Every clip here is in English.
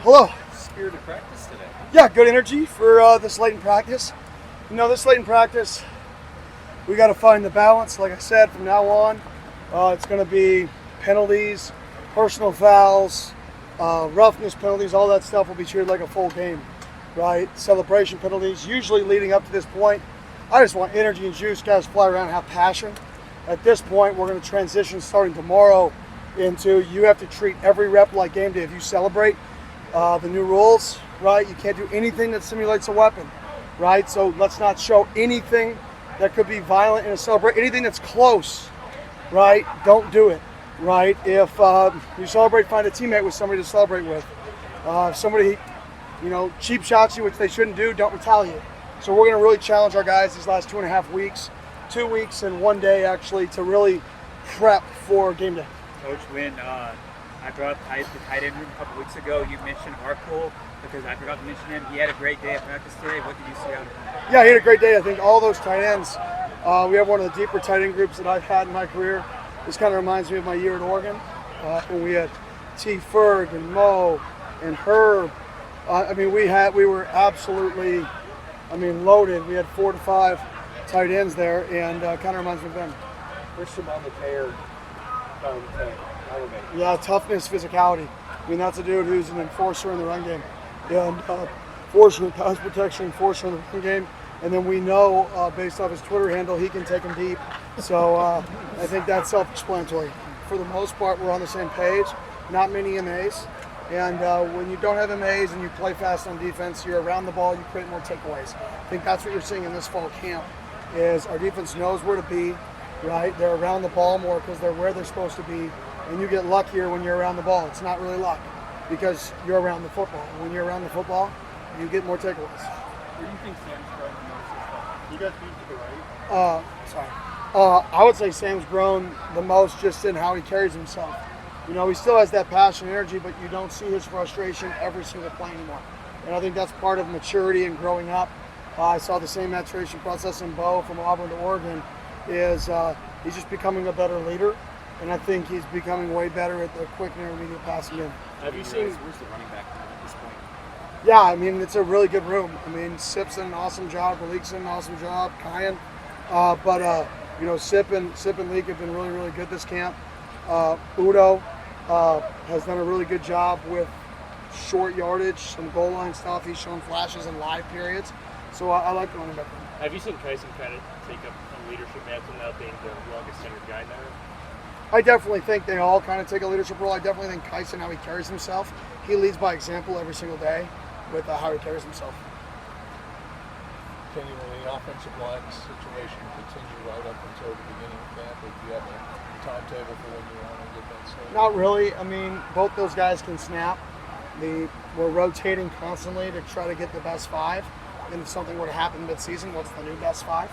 Hello. Spirit of practice today. Yeah, good energy for this late in practice. This late in practice, we got to find the balance. Like I said, from now on, it's going to be penalties, personal fouls, roughness penalties, all that stuff will be treated like a full game, right? Celebration penalties, usually leading up to this point. I just want energy and juice, guys fly around and have passion. At this point, we're going to transition starting tomorrow into you have to treat every rep like game day. If you celebrate the new rules, right, you can't do anything that simulates a weapon, right? So let's not show anything that could be violent in a celebration. Anything that's close, right, don't do it, right? If you celebrate, find a teammate with somebody to celebrate with. If somebody, cheap shots you, which they shouldn't do, don't retaliate. So we're going to really challenge our guys these last 2.5 weeks, 2 weeks and 1 day actually, to really prep for game day. Coach, when I brought the tight end room a couple weeks ago, you mentioned Arcool, because I forgot to mention him. He had a great day at practice today. What did you see out of him? Yeah, he had a great day. I think all those tight ends, we have one of the deeper tight end groups that I've had in my career. This kind of reminds me of my year at Oregon, when we had T. Ferg and Mo and Herb. We were absolutely, loaded. We had 4 to 5 tight ends there, and kind of reminds me of them. Where's Shimon McCare? Yeah, toughness, physicality. That's a dude who's an enforcer in the run game. And enforcer in pass protection, enforcer in the run game. And then we know, based off his Twitter handle, he can take them deep. So I think that's self-explanatory. For the most part, we're on the same page. Not many MAs. And when you don't have MAs and you play fast on defense, you're around the ball, you create more takeaways. I think that's what you're seeing in this fall camp, is our defense knows where to be, right? They're around the ball more because they're where they're supposed to be. And you get luckier when you're around the ball. It's not really luck because you're around the football. When you're around the football, you get more takeaways. Where do you think Sam's grown the most this fall? You guys beat to the right? I would say Sam's grown the most just in how he carries himself. He still has that passion and energy, but you don't see his frustration every single play anymore. And I think that's part of maturity and growing up. I saw the same maturation process in Bo from Auburn to Oregon. He's just becoming a better leader. And I think he's becoming way better at the quick and intermediate passing game. Have you seen where's the running back at this point? Yeah, it's a really good room. Sip's done an awesome job, Malik's done an awesome job, Kyan. Sip and Leak have been really, really good this camp. Udo has done a really good job with short yardage, some goal line stuff. He's shown flashes in live periods. So I like the running back room. Have you seen Tyson kind of take up some leadership mantle now, being the longest tenured guy now? I definitely think they all kind of take a leadership role. I definitely think Kyson, how he carries himself, he leads by example every single day with how he carries himself. Can the offensive line situation continue right up until the beginning of camp, or do you have a timetable for when you want to get that started? Not really. Both those guys can snap. We're rotating constantly to try to get the best 5. And if something were to happen mid-season, what's the new best 5?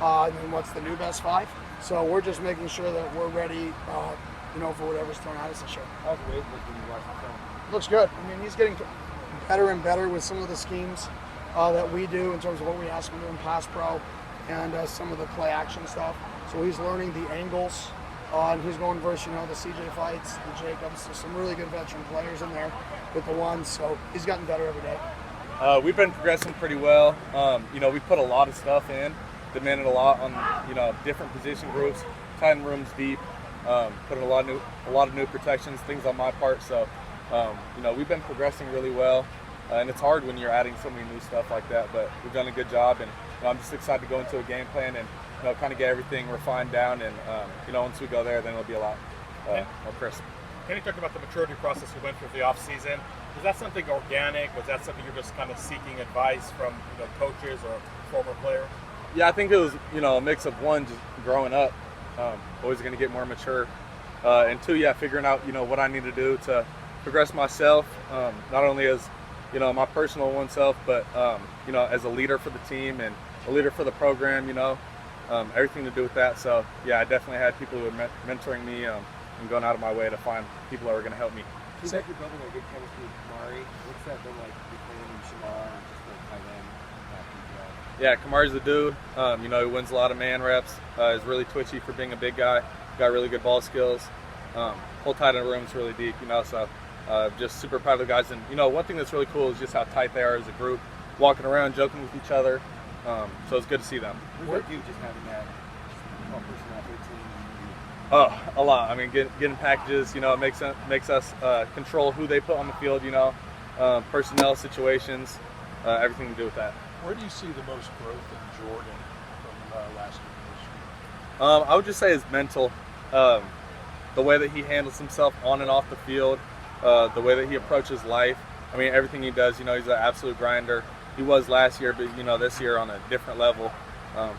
And then what's the new best 5? So we're just making sure that we're ready, for whatever's thrown at us this year. How's Wade looking when you watch the film? Looks good. He's getting better and better with some of the schemes that we do in terms of what we ask him to do in pass pro and some of the play action stuff. So he's learning the angles, and he's going versus, the CJ Fights, the Jacobs. There's some really good veteran players in there with the ones. So he's gotten better every day. We've been progressing pretty well. We put a lot of stuff in. Demanded a lot on different position groups, tight end rooms deep, putting a lot of new protections, things on my part. So we've been progressing really well, and it's hard when you're adding so many new stuff like that. But we've done a good job, and I'm just excited to go into a game plan and kind of get everything refined down. And once we go there, then it'll be a lot more crisp. Can you talk about the maturity process you went through the off season? Was that something organic? Was that something you're just kind of seeking advice from coaches or former players? Yeah, I think it was, a mix of one, just growing up, always going to get more mature, and 2, figuring out, what I need to do to progress myself, not only as, my personal oneself, but, as a leader for the team and a leader for the program, everything to do with that. So, I definitely had people who were mentoring me and going out of my way to find people that were going to help me. Seems like you're building a good chemistry with Kamari. What's that been like between him and Shamar and just the tight end? Yeah, Kamari's the dude. He wins a lot of man reps. Is really twitchy for being a big guy. Got really good ball skills. Whole tight end room's really deep, so Just super proud of the guys. And, one thing that's really cool is just how tight they are as a group, walking around, joking with each other. So it's good to see them. What do you just having that person off your team? Oh, a lot. I mean, getting packages, it makes us control who they put on the field, personnel situations, everything to do with that. Where do you see the most growth in Jordan from last year to this year? I would just say his mental, the way that he handles himself on and off the field, the way that he approaches life. I mean, everything he does, he's an absolute grinder. He was last year, but, this year on a different level.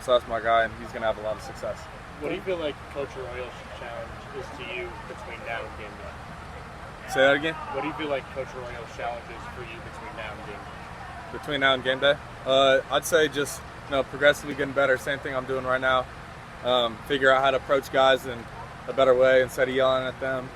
So that's my guy, and he's going to have a lot of success. What do you feel like Coach Arroyo's challenge is to you between now and game day? Say that again? What do you feel like Coach Arroyo's challenge is for you between now and game day? Between now and game day? I'd say just, progressively getting better. Same thing I'm doing right now. Figure out how to approach guys in a better way instead of yelling at them.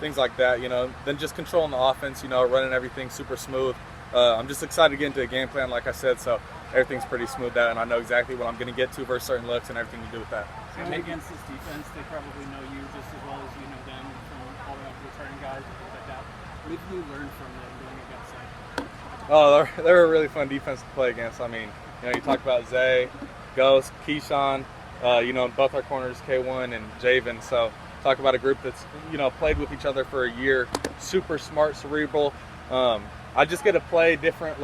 Things like that, Then just controlling the offense, running everything super smooth. I'm just excited to get into a game plan, like I said, so everything's pretty smooth out, and I know exactly what I'm going to get to versus certain looks and everything to do with that. Going against this defense, they probably know you just as well as you know them from all the way up to returning guys and things like that. What did you learn from them going against them? Oh, they're a really fun defense to play against. I mean, you talk about Zay, Ghost, Keyshawn, both our corners, K1 and Javen. So talk about a group that's, played with each other for a year, super smart, cerebral. I just get to play different,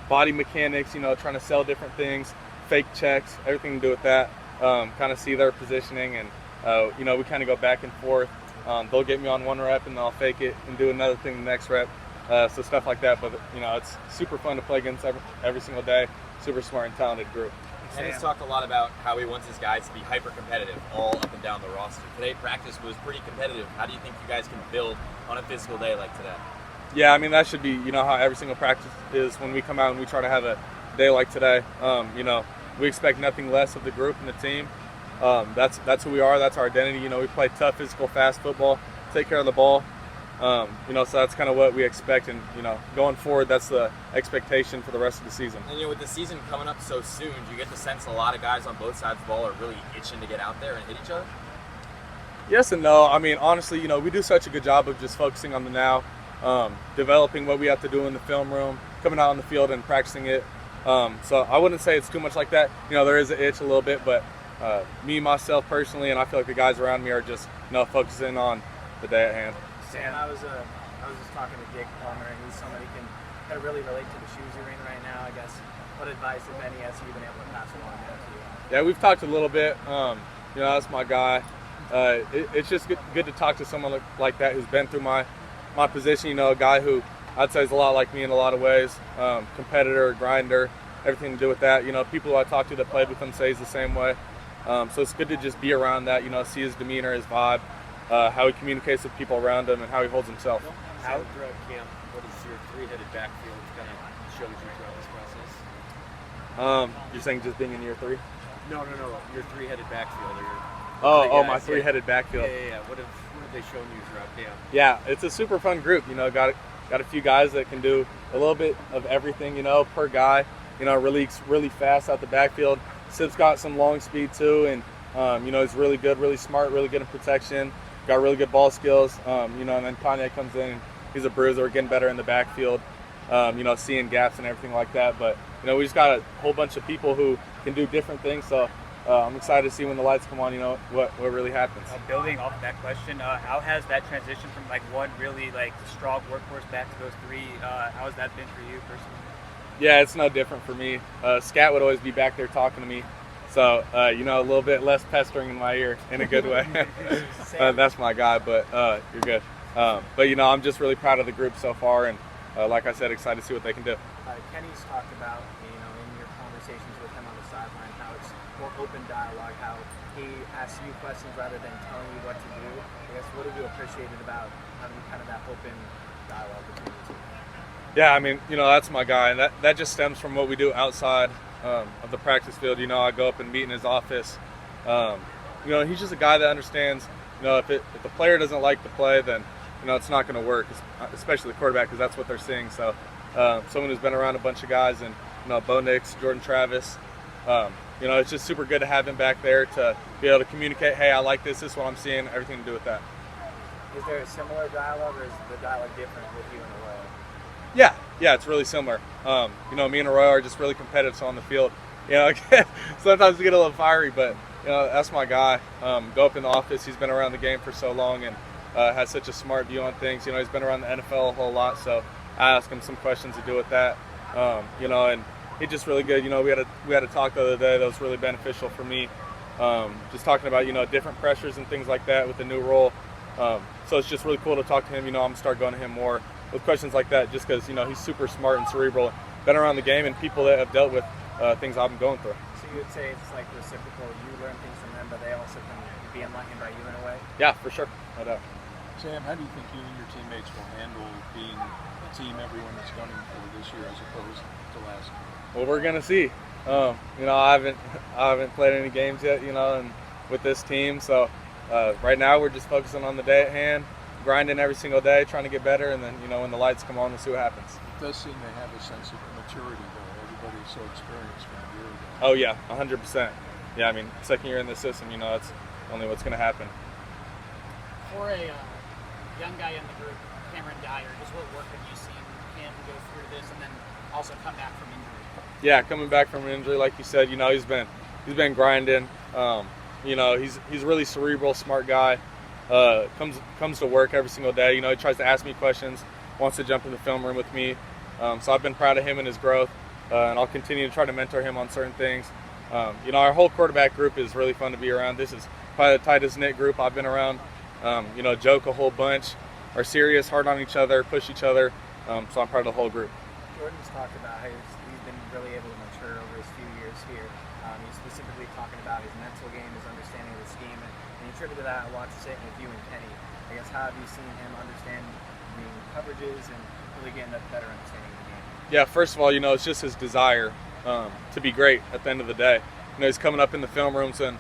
body mechanics, trying to sell different things, fake checks, everything to do with that. Kind of see their positioning, and we kind of go back and forth. They'll get me on one rep and I'll fake it and do another thing the next rep. So stuff like that, but it's super fun to play against every single day. Super smart and talented group. And he's talked a lot about how he wants his guys to be hyper competitive all up and down the roster. Today practice was pretty competitive. How do you think you guys can build on a physical day like today? Yeah, I mean, that should be, how every single practice is when we come out and we try to have a day like today. We expect nothing less of the group and the team. That's who we are. That's our identity. We play tough, physical, fast football, take care of the ball. So that's kind of what we expect. And, going forward, that's the expectation for the rest of the season. And, with the season coming up so soon, do you get the sense a lot of guys on both sides of the ball are really itching to get out there and hit each other? Yes and no. I mean, honestly, we do such a good job of just focusing on the now, developing what we have to do in the film room, coming out on the field and practicing it. So I wouldn't say it's too much like that. There is an itch a little bit, but me, myself personally, and I feel like the guys around me are just, focusing on the day at hand. Sam, I was just talking to Jake Palmer, and he's somebody who can really relate to the shoes you're in right now, I guess. What advice, if any, has he been able to pass along there to you? Yeah, we've talked a little bit. That's my guy. It's just good to talk to someone like that who's been through my position, a guy who I'd say is a lot like me in a lot of ways, competitor, grinder, everything to do with that. People who I talk to that played with him say he's the same way. So it's good to just be around that, see his demeanor, his vibe, how he communicates with people around him, and how he holds himself. How throughout camp, what is your three-headed backfield kind of shows you throughout this process? You're saying just being in year 3? No. Your three-headed backfield. My three-headed backfield. Yeah. What have they shown you throughout camp? Yeah, it's a super fun group. Got a few guys that can do a little bit of everything, per guy. Really fast out the backfield. Sip's got some long speed too, and he's really good, really smart, really good in protection. Got really good ball skills. And then Kanye comes in, and he's a bruiser. We're getting better in the backfield. Seeing gaps and everything like that. But we just got a whole bunch of people who can do different things. So I'm excited to see when the lights come on. What really happens. Building off that question, how has that transition from one really strong workhorse back to those three? How has that been for you personally? Yeah, it's no different for me. Scat would always be back there talking to me. So, a little bit less pestering in my ear in a good way. That's my guy, but you're good. But I'm just really proud of the group so far, and like I said, excited to see what they can do. Kenny's talked about, in your conversations with him on the sideline, how it's more open dialogue, how he asks you questions rather than telling you what to do. I guess, what have you appreciated about having kind of that open dialogue between the two? Yeah, I mean, that's my guy, and that just stems from what we do outside of the practice field. I go up and meet in his office. He's just a guy that understands, if the player doesn't like the play, then, it's not going to work, especially the quarterback, because that's what they're seeing. So someone who's been around a bunch of guys, and, Bo Nix, Jordan Travis, it's just super good to have him back there to be able to communicate, hey, I like this is what I'm seeing, everything to do with that. Is there a similar dialogue, or is the dialogue different with you and Arroyo? Yeah, it's really similar. You know, me and Arroyo are just really competitive on the field. You know, sometimes we get a little fiery, but you know, that's my guy. Go up in the office. He's been around the game for so long and has such a smart view on things. You know, he's been around the NFL a whole lot, so I ask him some questions to do with that. You know, and he's just really good. You know, we had a talk the other day that was really beneficial for me. Just talking about, you know, different pressures and things like that with the new role. So it's just really cool to talk to him. You know, I'm gonna start going to him more with questions like that, just because, you know, he's super smart and cerebral, been around the game, and people that have dealt with things I've been going through. So you would say it's like reciprocal. You learn things from them, but they also can be enlightened by you in a way. Yeah, for sure, no doubt. Sam, how do you think you and your teammates will handle being a team everyone is gunning for this year as opposed to last year? Well, we're gonna see. You know, I haven't played any games yet, you know, and with this team, so right now we're just focusing on the day at hand, grinding every single day, trying to get better, and then, you know, when the lights come on, we'll see what happens. It does seem they have a sense of maturity, though. Everybody's so experienced from a year ago. Oh yeah, 100%. Yeah, I mean, second year in the system, you know, that's only what's gonna happen. For a young guy in the group, Cameron Dyer, just what work have you seen him go through this, and then also come back from injury? Yeah, coming back from an injury, like you said, you know, he's been grinding. You know, he's a really cerebral, smart guy. Comes to work every single day. You know, he tries to ask me questions, wants to jump in the film room with me. So I've been proud of him and his growth, and I'll continue to try to mentor him on certain things. You know, our whole quarterback group is really fun to be around. This is probably the tightest knit group I've been around. You know, joke a whole bunch, are serious, hard on each other, push each other. So I'm proud of the whole group. Jordan's talked about how he's been really able to mature over his few years here. He's specifically talking about his mental game, his understanding of the scheme, and he attributed that a lot to sitting with you and Kenny. I guess, how have you seen him understand coverages and really getting a better understanding of the game? Yeah, first of all, you know, it's just his desire to be great at the end of the day. You know, he's coming up in the film rooms, and,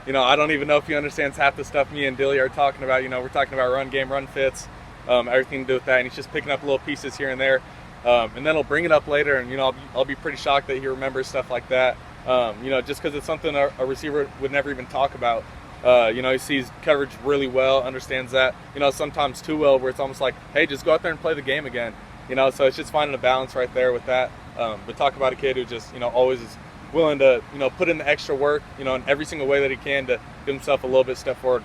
you know, I don't even know if he understands half the stuff me and Dilly are talking about. You know, we're talking about run game, run fits, everything to do with that, and he's just picking up little pieces here and there. And then he'll bring it up later, and, you know, I'll be pretty shocked that he remembers stuff like that. You know, just because it's something a receiver would never even talk about. You know, he sees coverage really well, understands that, you know, sometimes too well, where it's almost like, hey, just go out there and play the game again. You know, so it's just finding a balance right there with that. But talk about a kid who just, you know, always is willing to, you know, put in the extra work, you know, in every single way that he can to give himself a little bit step forward.